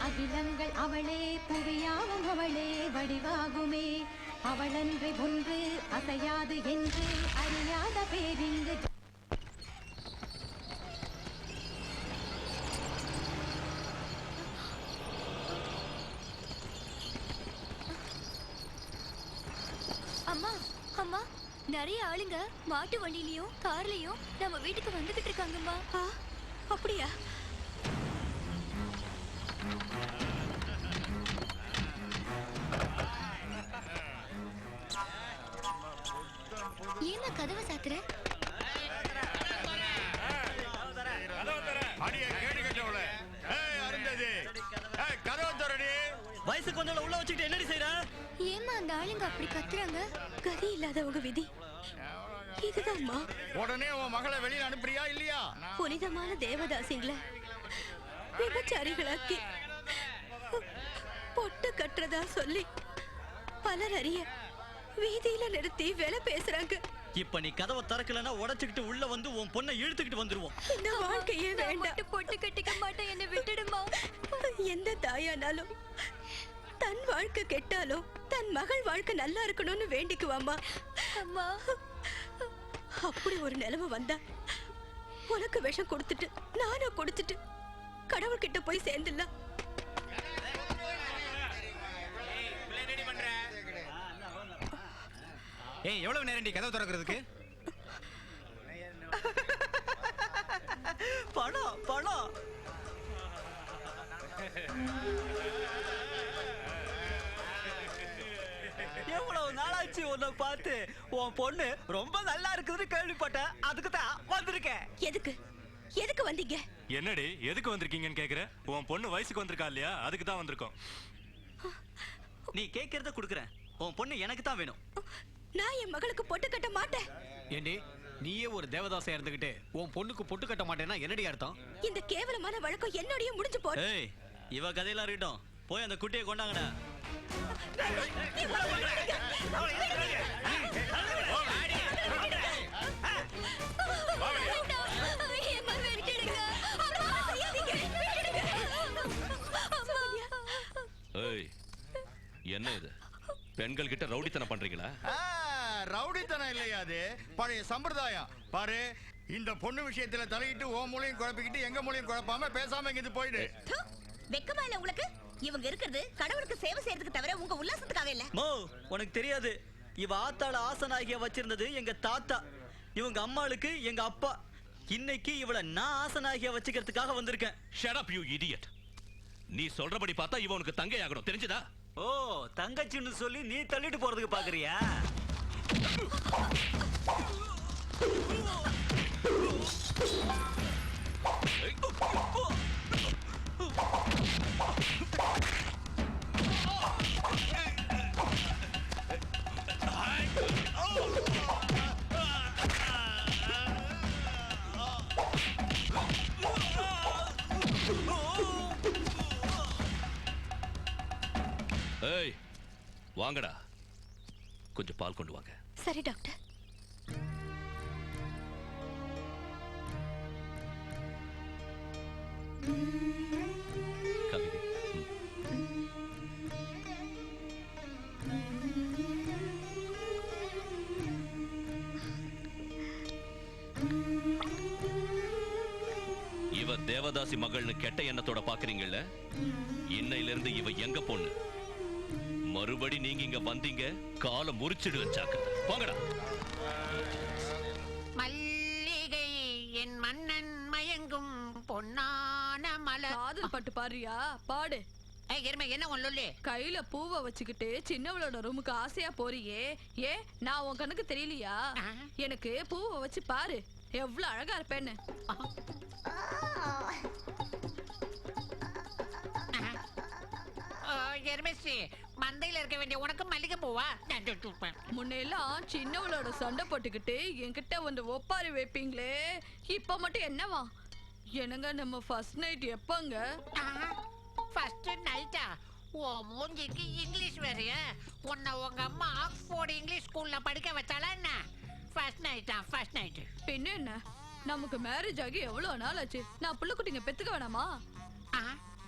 அகிலங்கள் அவளே புவியாவும் அவளே வடிவாகுமே அவளன்று ஒன்று அசையாது என்று அறியாத பேரிங்கு அம்மா அம்மா நிறைய ஆளுங்க மாட்டு வண்டியிலயும் கார்லயும் நம்ம வீட்டுக்கு வந்துகிட்டு இருக்காங்கம்மா. அப்படியா? ஏன்னா கதவை சாத்துற? வயசு கொஞ்சம் உள்ள வச்சுக்கிட்டு என்னடி செய்யற? ஏமா அந்த ஆளுங்க அப்படி கத்துறாங்க? கதி இல்லாதவங்க விதி இதுதான்மா. உடனே உன் மகளை வெளியில அனுப்புறியா இல்லையா? புனிதமான தேவதாசிங்கள விபச்சாரிகளாக்கி பொட்டு கட்டுறதா சொல்லி பலர் அறிய வீதியில நிறுத்தி வேலை பேசுறாங்க. இப்ப நீ கதவை திறக்கலன்னா உடைச்சுக்கிட்டு உள்ள வந்து உன் பொண்ணை இழுத்துக்கிட்டு வந்துருவோம். இந்த வாழ்க்கையே வேண்டாம். பொட்டு கட்டிக்க மாட்டேன், என்னை விட்டுடுமா. எந்த தாயானாலும் தன் வாழ்க்கை கெட்டாலும் தன் மகள் வாழ்க்கை நல்லா இருக்கணும்னு வேண்டிக்குவாமா. அம்மா அப்படி ஒரு நிலைமை வந்தா உனக்கு விஷம் கொடுத்துட்டு நானும் கொடுத்துட்டு கடவுள்கிட்ட போய் சேர்ந்துடலாம். ஏய், எவ்வளவு நேரம் கதவு திறக்கிறதுக்கு? பணம் பணம். எவ்வளவு நாளாச்சு உன்னை பார்த்து. உன் பொண்ணு ரொம்ப நல்லா இருக்குதுன்னு கேள்விப்பட்டேன், அதுக்கு தான் வந்திருக்கேன். எதுக்கு எதுக்கு வந்தீங்க? என்னடி எதுக்கு வந்திருக்கீங்கன்னு கேக்குற? உன் பொண்ணு வயசுக்கு வந்திருக்கா இல்லையா, அதுக்கு தான் வந்திருக்கோம். நீ கேட்கறத குடுக்குறேன். உன் பொண்ணு எனக்கு தான் வேணும். நான் என் மகளுக்கு பொட்டு கட்ட மாட்டேன். ஏண்டி, நீயே ஒரு தேவதாசையா இருந்துகிட்டு உன் பொண்ணுக்கு பொட்டு கட்ட மாட்டேன்னா என்னடி அர்த்தம்? இந்த கேவலமான வழக்கம் என்னோடய முடிஞ்சு போடு. ஏய், இவ கதையெல்லாம் இருக்கட்டும், போய் அந்த குட்டியை கொண்டாங்கடா. என்ன இது, பெண்கள் கிட்ட ரவுடித்தனம் பண்றீங்களா? ரவுடித்தனம் இல்லையா, அது பழைய சம்பிரதாயம். பாரு, இந்த பொண்ணு விஷயத்துல தலையிட்டு ஓ மூலையும் குழப்பிக்கிட்டு எங்க மூலையும் குழப்பாம பேசாம இங்க போயிடு. வெக்கமா இல்ல உங்களுக்கு? இவங்க இருக்கிறது கடவுளுக்கு சேவை செய்யறதுக்கு தவிர உங்க உல்லாசத்துக்காக இல்ல. மோ, உனக்கு தெரியாது, இவ ஆத்தாள ஆசனாகிய வச்சிருந்தது எங்க தாத்தா, இவங்க அம்மாளுக்கு எங்க அப்பா. இன்னைக்கு இவள நான் ஆசனாகிய வச்சுக்கிறதுக்காக வந்திருக்கேன். Shut up you idiot. நீ சொல்றபடி பார்த்தா இவ உனக்கு தங்கை ஆகணும், தெரிஞ்சதா? ஓ, தங்கச்சின்னு சொல்லி நீ தள்ளிட்டு போறதுக்கு பாக்குறியா? ஏய், வாங்கடா, கொஞ்சம் பால் கொண்டு வாங்க. சரி டாக்டர். கவிதை, இவ தேவதாசி மகள்னு கெட்ட எண்ணத்தோட பாக்குறீங்கல்ல? இன்னையில இருந்து இவ எங்க பொண்ணு. மறுபடி நீங்க இங்க வந்தீங்க, காலை முறிச்சிடு வச்சாக்க. போங்கடா. மல்லிகை என் மன்னன் மயங்கும் பொன்னான மலர். காதல் பாட்டு பாடுறியா? பாடு. என்ன ஒண்ணு கையில பூவை வச்சுக்கிட்டு சின்னவளோட ரூமுக்கு ஆசையா போறியே, ஏ நான் உன் கண்ணுக்கு தெரியலையா? எனக்கு பூவை வச்சு பாரு, எவ்வளவு அழகா இருப்பேன்னு. மந்தையில இருக்க வேண்டிய உனக்கு மல்லிகை பூவா? முன்னெல்லாம் சின்னவளோட சண்டை போட்டுக்கிட்டு என்கிட்ட வந்து ஒப்பாரி வைப்பீங்களே, இப்ப மட்டும் என்னவா? என்னங்க நம்ம ஃபர்ஸ்ட் நைட் எப்பங்க? ஃபர்ஸ்ட் நைட்டா? ஓ மூஞ்சிக்கு இங்கிலீஷ் வேறையா? உன்னை உங்க அம்மா ஆக்ஸ்போர்ட் இங்கிலீஷ் ஸ்கூல்ல படிக்க வச்சாலா என்ன? ஃபர்ஸ்ட் நைட்டா? ஃபர்ஸ்ட் நைட் பின்ன என்ன, நமக்கு மேரேஜ் ஆகி எவ்வளவு நாள் ஆச்சு? நான் புள்ள குட்டிங்க பெத்துக்க வேணாமா?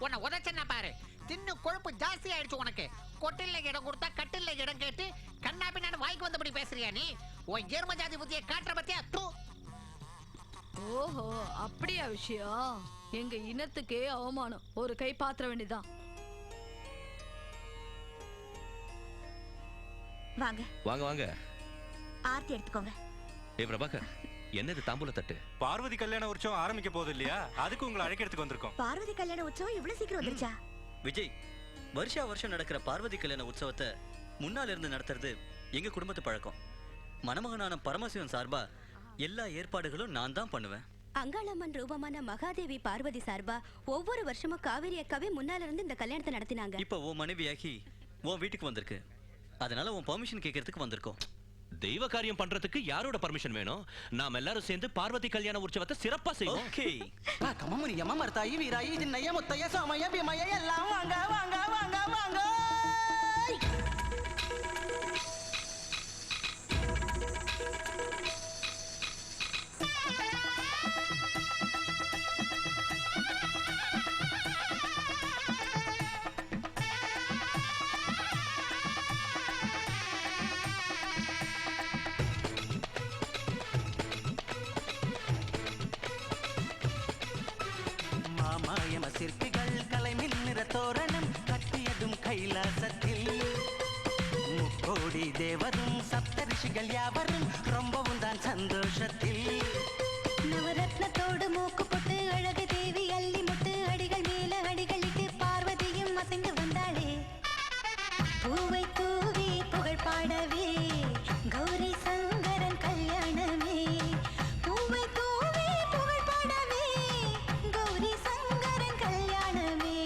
உன்னை உதச்சன பாரு. தின்னு கொழுப்பு ஜாஸ்தி ஆயிடுச்சு உனக்கு. கொட்டில்ல இடம் கொடுத்தா கட்டில்ல இடம் கேட்டு கண்ணா பின்னான்னு வாய்க்கு வந்தபடி பேசுறியா நீ? உன் எரும ஜாதி புத்தியை காட்டுற பத்தியா? தூ. ஓஹோ, அப்படியா விஷயம்? எங்க இனத்துக்கே அவமானம். ஒரு கை பாத்திர வேண்டியதான். வாங்க வாங்க வாங்க. ஆர்த்தி எடுத்துக்கோங்க. ஏ பிரபாகர், என்னது தாம்பூல தட்டு? பார்வதி கல்யாண உற்சவம் ஆரம்பிக்க போகுது இல்லையா, அதுக்கு உங்களை அழைக்கிறதுக்கு வந்திருக்கோம். பார்வதி கல்யாண உற்சவம் இவ்வளவு சீக்கிரம் வந்துருச்சா? விஜய், வருஷா வருஷம் நடக்கிற பார்வதி கல்யாண உற்சவத்தை முன்னால இருந்து நடத்துறது எங்க குடும்பத்து பழக்கம். மணமகனான பரமசிவன் சார்பா எல்லா ஏற்பாடுகளும் நான் தான் பண்ணுவேன். அங்காளம்மன் ரூபமான மகாதேவி பார்வதி சார்பா ஒவ்வொரு வருஷமும் காவேரி அக்காவே முன்னால இருந்து இந்த கல்யாணத்தை நடத்தினாங்க. இப்போ உன் மனைவியாகி உன் வீட்டுக்கு வந்திருக்கு. அதனால உன் பெர்மிஷன் கேட்கறதுக்கு வந்திருக்கோம். தெய்வ காரியம் பண்றதுக்கு யாரோட பர்மிஷன் வேணும்? நாம் எல்லாரும் சேர்ந்து பார்வதி கல்யாண உற்சவத்தை சிறப்பா செய்வோம். ஓகே. கமமுனி யம மர்த்தாயி வீராயி ஜின்னைய முத்தைய சோமய பீமய எல்லாம் வாங்க வாங்க வாங்க வாங்க. மாமாயம சிற்பிகள் கலை மின்னிற தோரணம் கட்டியதும் கைலாசத்தில். முக்கோடி தேவரும் சப்த ரிஷிகள் யாவரும் ரொம்பவும் தான் சந்தோஷத்தில். நவரத்னத்தோடு மூக்கு போட்டு அழகு தேவி அள்ளி முட்டு அடிகள் மேல அடிகளிட்டு பார்வதியும் அசைந்து வந்தாளே. பூவை தூவி புகழ் பாடவே கௌரி சங்கரன் கல்யாணமே. பூவை தூவி புகழ் பாடவே கௌரி சங்கரன் கல்யாணமே.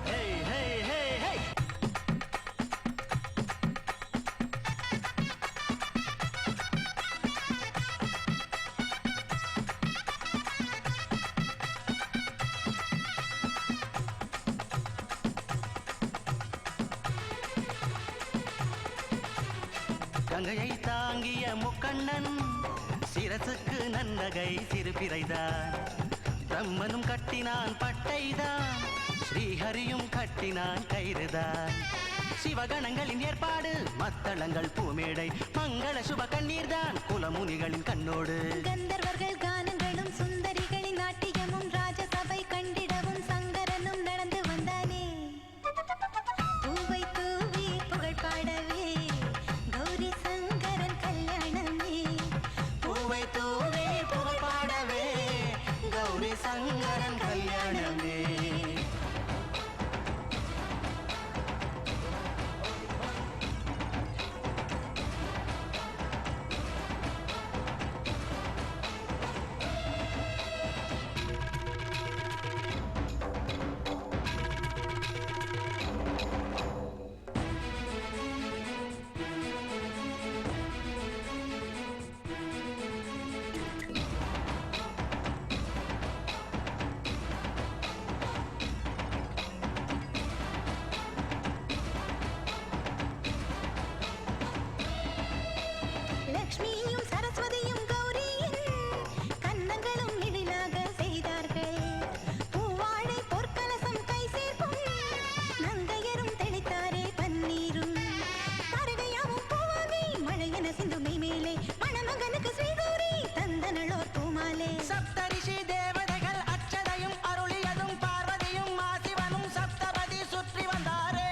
Hey, hey, hey, hey. கங்கையை தாங்கிய முக்கண்ணன் சிரசுக்கு நன்னகை சிறுபிறைதான். பிரம்மனும் கட்டினான் பட்டைதான், ஸ்ரீஹரியும் கட்டினான் கயிறுதான். சிவகணங்களின் ஏற்பாடு மத்தளங்கள் பூமேடை மங்கள சுப கண்ணீர்தான் குலமுனிகளின் கண்ணோடு. கந்தர்வர்கள் கானங்களும் சுந்தரிகளின் நாட்டியமும் ராஜசபை கண்டிடவும் சங்கரனும் நடந்து வந்தானே. பூவை தூவி புகழ் பாடவே கௌரி சங்கரன் கல்யாணமே. பூவை தூவே புகழ் பாடவே கௌரி சங்கரன் கல்யாணமே. லக்ஷ்மியும் சரஸ்வதியும் கௌரியின் கன்னங்களும் எழிலாக செய்தார்கள். பூவாழை பொற்கலசம் கை சேர்க்கும் நங்கையரும் தெளித்தாரே பன்னீரும். கருகையாவும் பூவாகி மழையென சிந்துமை மேலே மணமகனுக்கு ஸ்ரீகௌரி தந்தனளோர் பூமாலே. சப்தரிஷி தேவதைகள் அச்சதையும் அருளியதும் பார்வதியும் மாசிவனும் சப்தபதி சுற்றி வந்தாரே.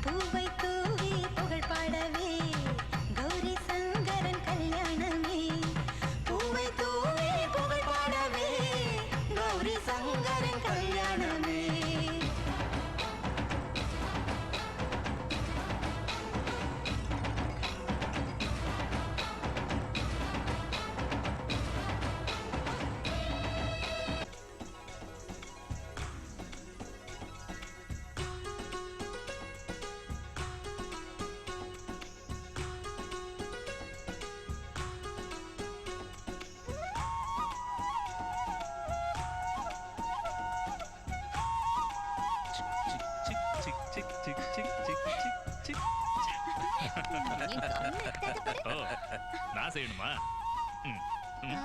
பூவை தூவி புகழ் பாடவே கௌரி சங்கரன் கல்யாணமே. பூவை தூவே புகழ் பாடவே கௌரி சங்கரன் கல்யாணமே. என் கண்ணு, தாத்தா பாரு. ஓ நான் செய்யணுமா ம், ம்.